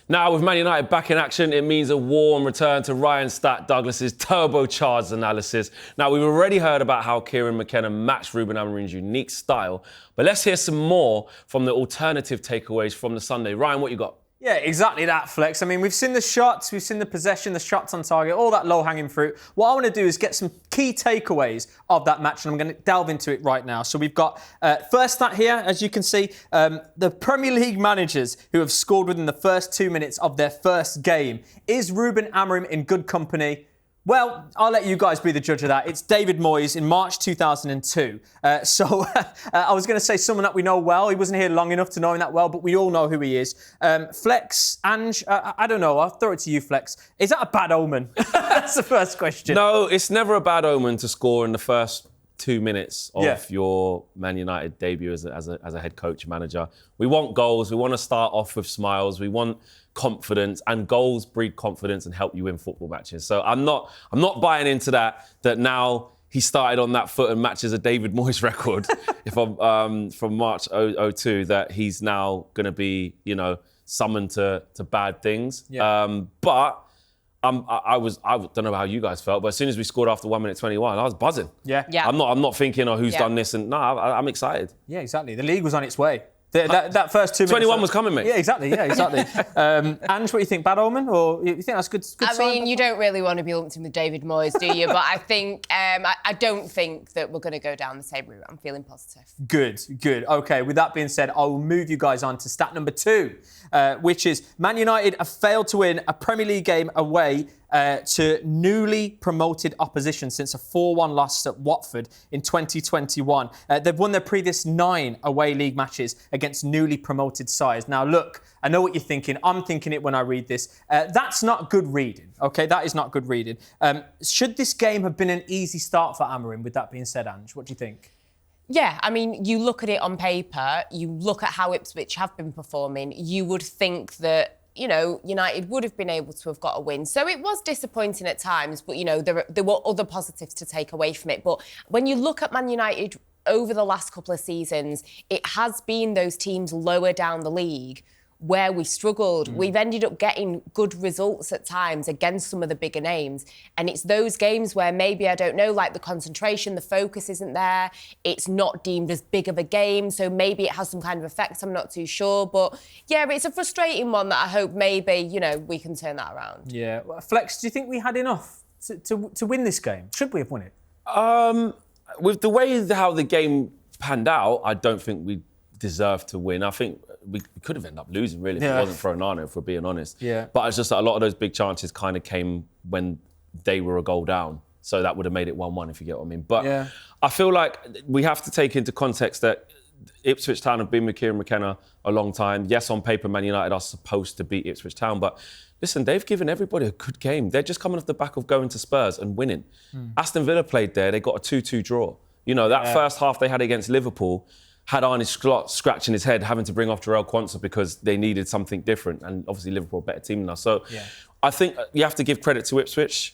Now, with Man United back in action, it means a warm return to Ryon Scott-Douglas's turbocharged analysis. Now, we've already heard about how Kieran McKenna matched Ruben Amorim's unique style, but let's hear some more from the alternative takeaways from the Sunday. Ryan, what you got? Yeah, exactly that, Flex. I mean, we've seen the shots, we've seen the possession, the shots on target, all that low-hanging fruit. What I want to do is get some key takeaways of that match, and I'm going to delve into it right now. So we've got, first stat here, as you can see, the Premier League managers who have scored within the first 2 minutes of their first game. Is Ruben Amorim in good company? Well, I'll let you guys be the judge of that. It's David Moyes in March 2002. I was going to say someone that we know well. He wasn't here long enough to know him that well, but we all know who he is. Flex, Ange, I don't know. I'll throw it to you, Flex. Is that a bad omen? That's the first question. No, it's never a bad omen to score in the first 2 minutes of your Man United debut as a head coach manager. We want goals. We want to start off with smiles. We want confidence, and goals breed confidence and help you win football matches. So I'm not buying into that now he started on that foot and matches a David Moyes record if I'm from March 2002, that he's now going to be, summoned to bad things. Yeah. But I don't know how you guys felt, but as soon as we scored after 1 minute 21, I was buzzing. Yeah. I'm not thinking, who's done this, and I'm excited. Yeah, exactly. The league was on its way. That first 2 minutes. 21 was coming, mate. Yeah, exactly. Ange, what do you think? Bad omen, or you think that's good sign? I mean, you don't really want to be lumped in with David Moyes, do you? But I think I don't think that we're going to go down the same route. I'm feeling positive. Good. Okay, with that being said, I will move you guys on to stat number 2, which is Man United have failed to win a Premier League game away to newly promoted opposition since a 4-1 loss at Watford in 2021. They've won their previous 9 away league matches against newly promoted sides. Now, look, I know what you're thinking. I'm thinking it when I read this. That's not good reading, okay? That is not good reading. Should this game have been an easy start for Amorim, with that being said, Ange? What do you think? Yeah, I mean, you look at it on paper, you look at how Ipswich have been performing, you would think that United would have been able to have got a win. So it was disappointing at times, but, there were other positives to take away from it. But when you look at Man United over the last couple of seasons, it has been those teams lower down the league where we struggled. We've ended up getting good results at times against some of the bigger names. And it's those games where maybe, I don't know, like the concentration, the focus isn't there. It's not deemed as big of a game. So maybe it has some kind of effect. I'm not too sure. But yeah, it's a frustrating one that I hope maybe, we can turn that around. Yeah. Well, Flex, do you think we had enough to win this game? Should we have won it? With the way how the game panned out, I don't think we deserved to win. I think we could have ended up losing, really, if it wasn't for Onana, if we're being honest. Yeah. But it's just that a lot of those big chances kind of came when they were a goal down. So that would have made it 1-1, if you get what I mean. But I feel like we have to take into context that Ipswich Town have been with Kieran McKenna a long time. Yes, on paper, Man United are supposed to beat Ipswich Town, but listen, they've given everybody a good game. They're just coming off the back of going to Spurs and winning. Aston Villa played there. They got a 2-2 draw. That first half they had against Liverpool had Arne Slot scratching his head, having to bring off Jarell Quansah because they needed something different. And obviously Liverpool are a better team than us. So I think you have to give credit to Ipswich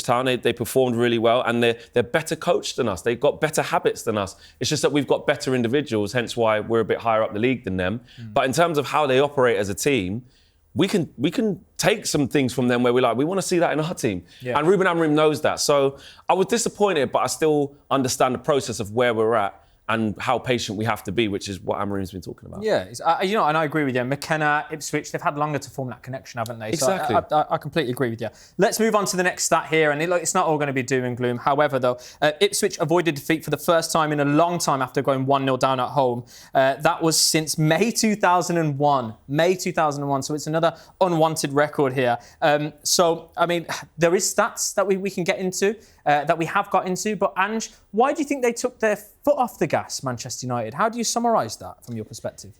Town. They performed really well, and they're better coached than us. They've got better habits than us. It's just that we've got better individuals, hence why we're a bit higher up the league than them. But in terms of how they operate as a team, we can take some things from them where we want to see that in our team. And Ruben Amorim knows that. So I was disappointed, but I still understand the process of where we're at and how patient we have to be, which is what Amorim's been talking about. Yeah, and I agree with you. McKenna, Ipswich, they've had longer to form that connection, haven't they? Exactly. So I completely agree with you. Let's move on to the next stat here, and it's not all going to be doom and gloom. However, though, Ipswich avoided defeat for the first time in a long time after going 1-0 down at home. That was since May 2001. May 2001, so it's another unwanted record here. There is stats that we can get into, that we have got into, but Ange, why do you think they took their foot off the gas, Manchester United? How do you summarise that from your perspective?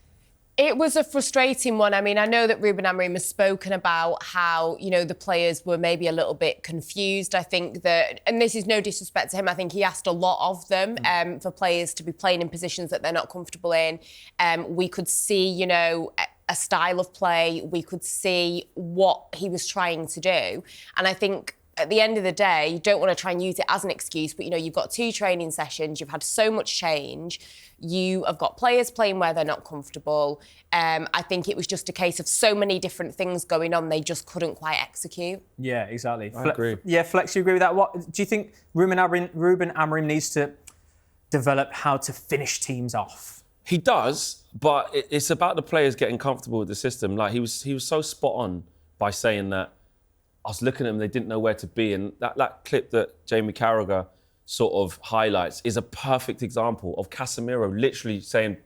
It was a frustrating one. I mean, I know that Ruben Amorim has spoken about how, the players were maybe a little bit confused. I think that, and this is no disrespect to him, I think he asked a lot of them for players to be playing in positions that they're not comfortable in. We could see, a style of play. We could see what he was trying to do. And I think at the end of the day, you don't want to try and use it as an excuse, but, you've got 2 training sessions, you've had so much change, you have got players playing where they're not comfortable. I think it was just a case of so many different things going on, they just couldn't quite execute. Yeah, exactly. I agree. Yeah, Flex, you agree with that? What do you think Ruben Amorim needs to develop how to finish teams off? He does, but it's about the players getting comfortable with the system. Like, he was so spot on by saying that I was looking at them, they didn't know where to be. And that clip that Jamie Carragher sort of highlights is a perfect example of Casemiro literally saying,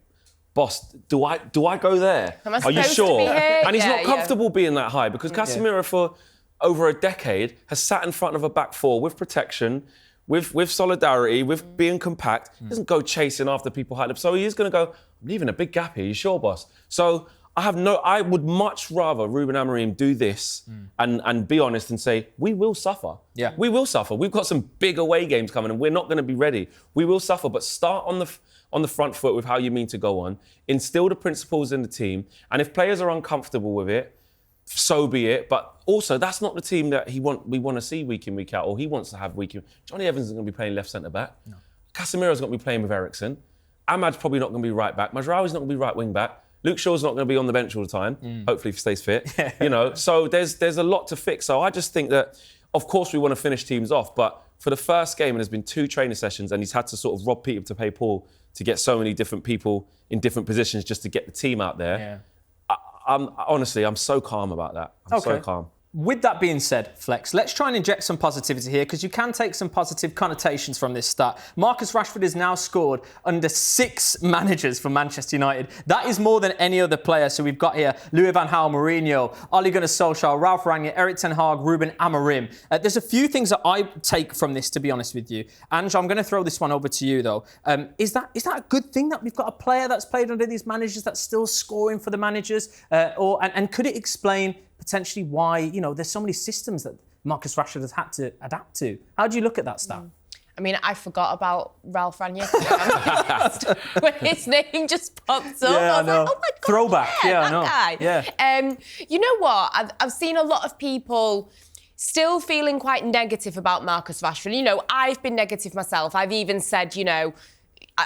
boss, do I go there? Are you sure? And he's not comfortable being that high because Casemiro for over a decade has sat in front of a back four with protection, with solidarity, with being compact. He doesn't go chasing after people high up. So he is going to go, I'm leaving a big gap here. You sure, boss? So I would much rather Ruben Amorim do this and be honest and say, we will suffer. Yeah. We will suffer. We've got some big away games coming and we're not going to be ready. We will suffer, but start on the front foot with how you mean to go on. Instill the principles in the team. And if players are uncomfortable with it, so be it. But also, that's not the team that we want to see week in, week out, or he wants to have week in. Johnny Evans is going to be playing left centre-back. No. Casemiro's going to be playing with Eriksen. Ahmad's probably not going to be right back. Mazraoui's not going to be right wing back. Luke Shaw's not going to be on the bench all the time. Hopefully, if he stays fit. So there's a lot to fix. So I just think that, of course, we want to finish teams off, but for the first game, and there's been 2 training sessions, and he's had to sort of rob Peter to pay Paul to get so many different people in different positions just to get the team out there. Yeah. I'm so calm about that. I'm so calm. With that being said, Flex, let's try and inject some positivity here because you can take some positive connotations from this start. Marcus Rashford has now scored under 6 managers for Manchester United. That is more than any other player. So we've got here Louis van Gaal, Mourinho, Ole Gunnar Solskjaer, Ralf Rangnick, Erik ten Hag, Ruben Amorim. There's a few things that I take from this, to be honest with you. Ange, I'm going to throw this one over to you, though. Is that a good thing that we've got a player that's played under these managers that's still scoring for the managers? And could it explain potentially why, there's so many systems that Marcus Rashford has had to adapt to? How do you look at that stat? I mean, I forgot about Ralf Rangnick when his name just popped up. Yeah, I was like, oh my God, throwback. that guy. Yeah. You know what? I've seen a lot of people still feeling quite negative about Marcus Rashford. I've been negative myself. I've even said,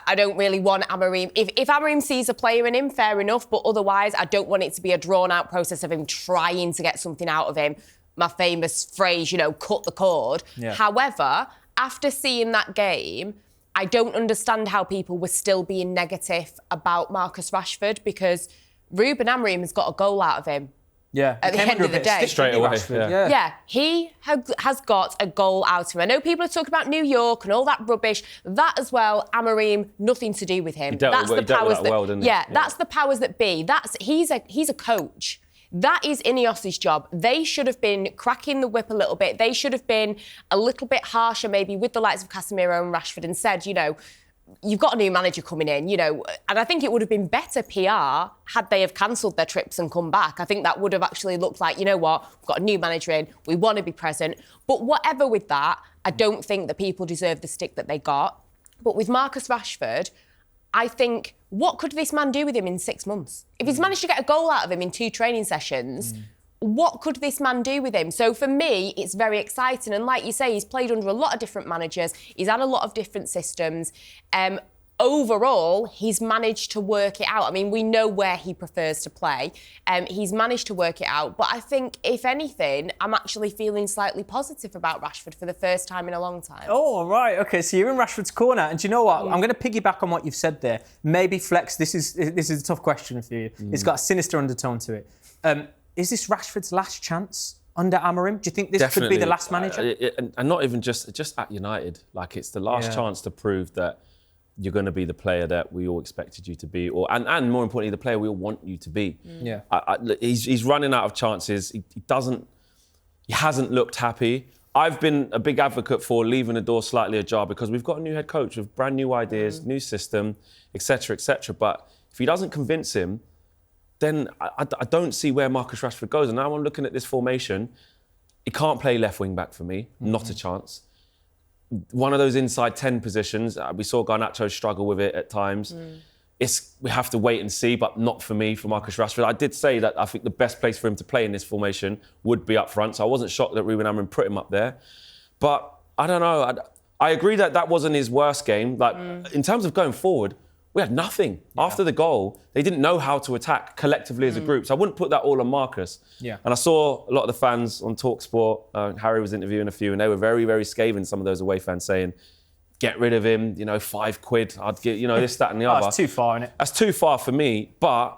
I don't really want Amorim. If Amorim sees a player in him, fair enough, but otherwise I don't want it to be a drawn-out process of him trying to get something out of him. My famous phrase, cut the cord. Yeah. However, after seeing that game, I don't understand how people were still being negative about Marcus Rashford because Ruben Amorim has got a goal out of him. Yeah, at the end of the day. Straight away. Yeah, he has got a goal out of him. I know people are talking about New York and all that rubbish. That as well, Amorim, nothing to do with him. That's the powers that. Yeah, that's the powers that be. He's a coach. That is Ineos's job. They should have been cracking the whip a little bit. They should have been a little bit harsher, maybe with the likes of Casemiro and Rashford, and said, you've got a new manager coming in, and I think it would have been better PR had they have cancelled their trips and come back. I think that would have actually looked like, we've got a new manager in, we want to be present. But whatever with that, I don't think that people deserve the stick that they got. But with Marcus Rashford, I think, what could this man do with him in 6 months? If he's managed to get a goal out of him in 2 training sessions, what could this man do with him? So for me, it's very exciting. And like you say, he's played under a lot of different managers. He's had a lot of different systems. Overall, he's managed to work it out. I mean, we know where he prefers to play. He's managed to work it out. But I think, if anything, I'm actually feeling slightly positive about Rashford for the first time in a long time. Oh, right. OK, so you're in Rashford's corner. And do you know what? I'm going to piggyback on what you've said there. Maybe, Flex, this is a tough question for you. It's got a sinister undertone to it. Is this Rashford's last chance under Amorim? Do you think this could be the last manager? And not even just at United. Like, it's the last chance to prove that you're going to be the player that we all expected you to be, and more importantly, the player we all want you to be. Yeah. He's running out of chances. He hasn't looked happy. I've been a big advocate for leaving the door slightly ajar because we've got a new head coach with brand new ideas, new system, etc., etc. But if he doesn't convince him, then I don't see where Marcus Rashford goes. And now I'm looking at this formation. He can't play left wing back for me. Not a chance. One of those inside 10 positions. We saw Garnacho struggle with it at times. we have to wait and see, but not for me, for Marcus Rashford. I did say that I think the best place for him to play in this formation would be up front, so I wasn't shocked that Ruben Amorim put him up there. But I don't know. I agree that wasn't his worst game. Like, in terms of going forward, we had nothing. Yeah. After the goal, they didn't know how to attack collectively as a group. So I wouldn't put that all on Marcus. Yeah. And I saw a lot of the fans on talkSPORT, Harry was interviewing a few, and they were very, very scathing, some of those away fans, saying, get rid of him, you know, £5, I'd get, you know, this, that and the other. That's too far, innit? That's too far for me, but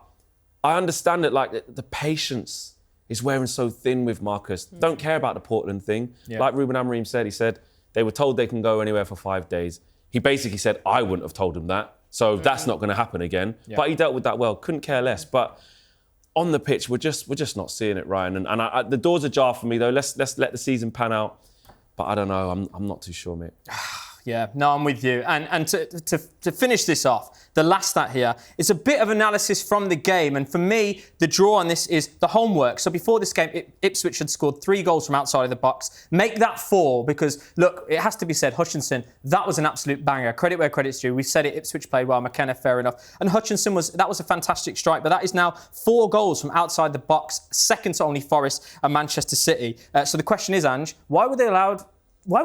I understand that, like, the patience is wearing so thin with Marcus. Don't care about the Portland thing. Yeah. Like Ruben Amorim said, he said, they were told they can go anywhere for 5 days. He basically said, I wouldn't have told him that. So that's not going to happen again. Yeah. But he dealt with that well, couldn't care less. But on the pitch, we're just not seeing it, Ryan. And the door's ajar for me, though. Let's let the season pan out. But I don't know, I'm not too sure, mate. Yeah, no, I'm with you. And to finish this off, the last stat here is a bit of analysis from the game. And for me, the draw on this is the homework. So before this game, Ipswich had scored 3 goals from outside of the box. Make that 4 because, look, it has to be said, Hutchinson, that was an absolute banger. Credit where credit's due. We've said it, Ipswich played well, McKenna, fair enough. And Hutchinson, that was a fantastic strike. But that is now 4 goals from outside the box, second to only Forest and Manchester City. So the question is, Ange, why was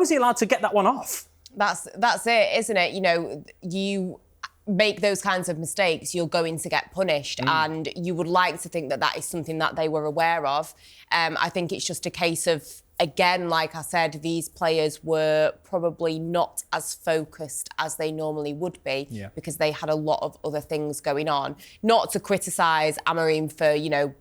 he allowed to get that one off? That's it, isn't it? You know, you make those kinds of mistakes, you're going to get punished. And you would like to think that that is something that they were aware of. I think it's just a case of, again, like I said, these players were probably not as focused as they normally would be because they had a lot of other things going on. Not to criticise Amorim for, you know,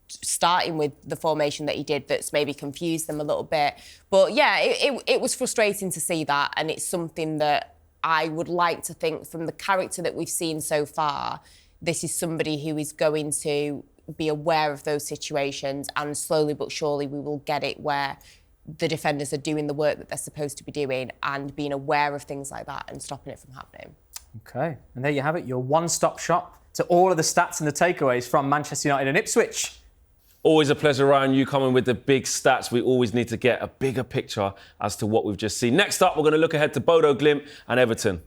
starting with the formation that he did that's maybe confused them a little bit. But yeah, it was frustrating to see that, and it's something that I would like to think from the character that we've seen so far, this is somebody who is going to be aware of those situations, and slowly but surely we will get it where the defenders are doing the work that they're supposed to be doing and being aware of things like that and stopping it from happening. Okay, and there you have it, your one-stop shop to all of the stats and the takeaways from Manchester United and Ipswich. Always a pleasure, Ryan, you coming with the big stats. We always need to get a bigger picture as to what we've just seen. Next up, we're going to look ahead to Bodo Glimt and Everton.